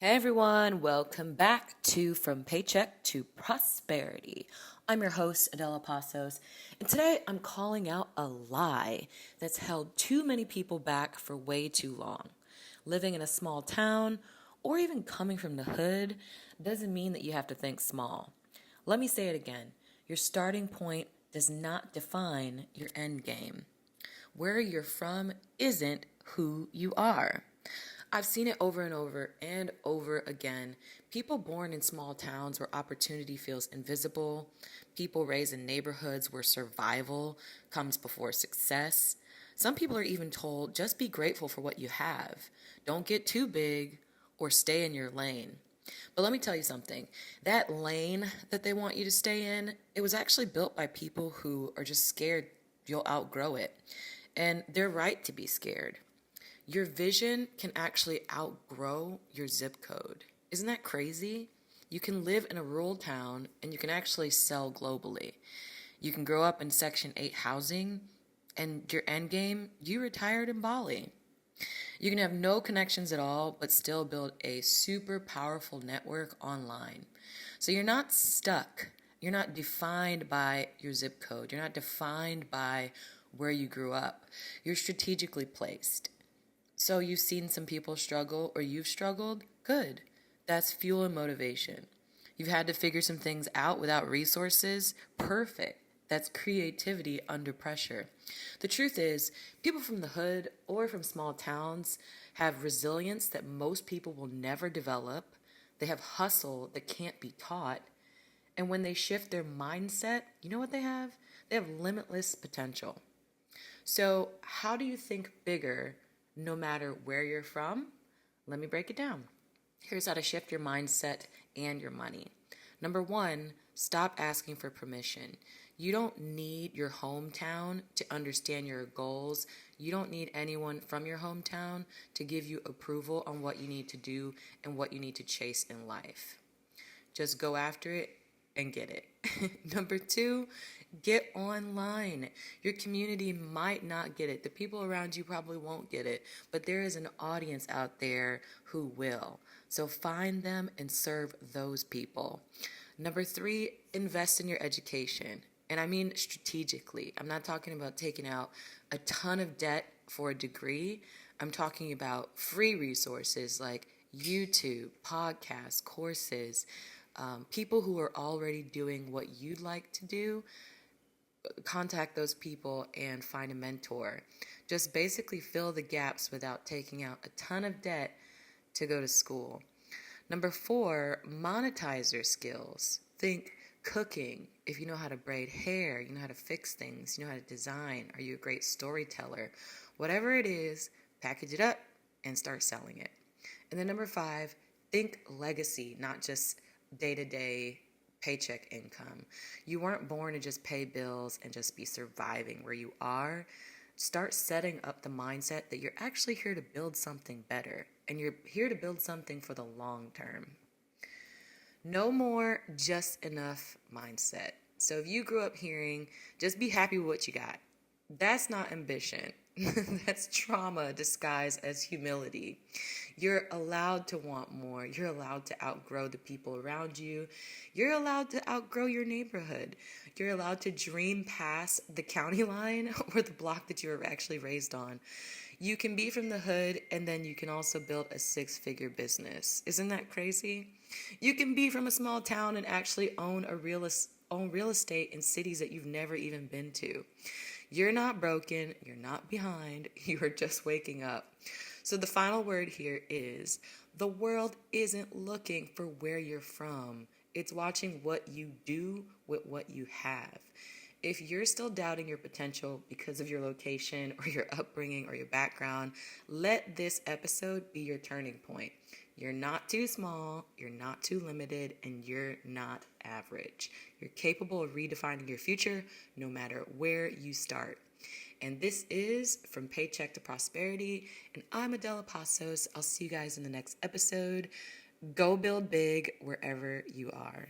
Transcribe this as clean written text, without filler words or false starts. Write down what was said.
Hey everyone, welcome back to From Paycheck to Prosperity. I'm your host, Adela Pasos, and today I'm calling out a lie that's held too many people back for way too long. Living in a small town, or even coming from the hood, doesn't mean that you have to think small. Let me say it again. Your starting point does not define your end game. Where you're from isn't who you are. I've seen it over and over and over again. People born in small towns where opportunity feels invisible, people raised in neighborhoods where survival comes before success. Some people are even told just be grateful for what you have. Don't get too big or stay in your lane. But let me tell you something. That lane that they want you to stay in, it was actually built by people who are just scared you'll outgrow it. And they're right to be scared. Your vision can actually outgrow your zip code. Isn't that crazy? You can live in a rural town and you can actually sell globally. You can grow up in Section 8 housing and your end game, you retired in Bali. You can have no connections at all, but still build a super powerful network online. So you're not stuck. You're not defined by your zip code. You're not defined by where you grew up. You're strategically placed. So you've seen some people struggle or you've struggled? Good. That's fuel and motivation. You've had to figure some things out without resources? Perfect. That's creativity under pressure. The truth is, people from the hood or from small towns have resilience that most people will never develop. They have hustle that can't be taught. And when they shift their mindset, you know what they have? They have limitless potential. So, how do you think bigger no matter where you're from? Let me break it down. Here's how to shift your mindset and your money. Number one, stop asking for permission. You don't need your hometown to understand your goals. You don't need anyone from your hometown to give you approval on what you need to do and what you need to chase in life. Just go after it and get it. Number two, get online. Your community might not get it. The people around you probably won't get it, but there is an audience out there who will. So find them and serve those people. Number three, invest in your education. And I mean strategically. I'm not talking about taking out a ton of debt for a degree. I'm talking about free resources like YouTube, podcasts, courses, people who are already doing what you'd like to do. Contact those people and find a mentor. Just basically fill the gaps without taking out a ton of debt to go to school. Number four, monetize your skills. Think cooking. If you know how to braid hair, you know how to fix things, you know how to design, are you a great storyteller? Whatever it is, package it up and start selling it. And then number five, think legacy, not just day-to-day paycheck income. You weren't born to just pay bills and just be surviving where you are. Start setting up the mindset that you're actually here to build something better, and you're here to build something for the long term. No more just enough mindset. So if you grew up hearing, just be happy with what you got, that's not ambition. That's trauma disguised as humility. You're allowed to want more. You're allowed to outgrow the people around you. You're allowed to outgrow your neighborhood. You're allowed to dream past the county line or the block that you were actually raised on. You can be from the hood and then you can also build a six-figure business. Isn't that crazy? You can be from a small town and actually own real estate in cities that you've never even been to. You're not broken, you're not behind, you're just waking up. So the final word here is, the world isn't looking for where you're from. It's watching what you do with what you have. If you're still doubting your potential because of your location or your upbringing or your background, let this episode be your turning point. You're not too small, you're not too limited, and you're not average. You're capable of redefining your future no matter where you start. And this is From Paycheck to Prosperity, and I'm Adela Pasos. I'll see you guys in the next episode. Go build big wherever you are.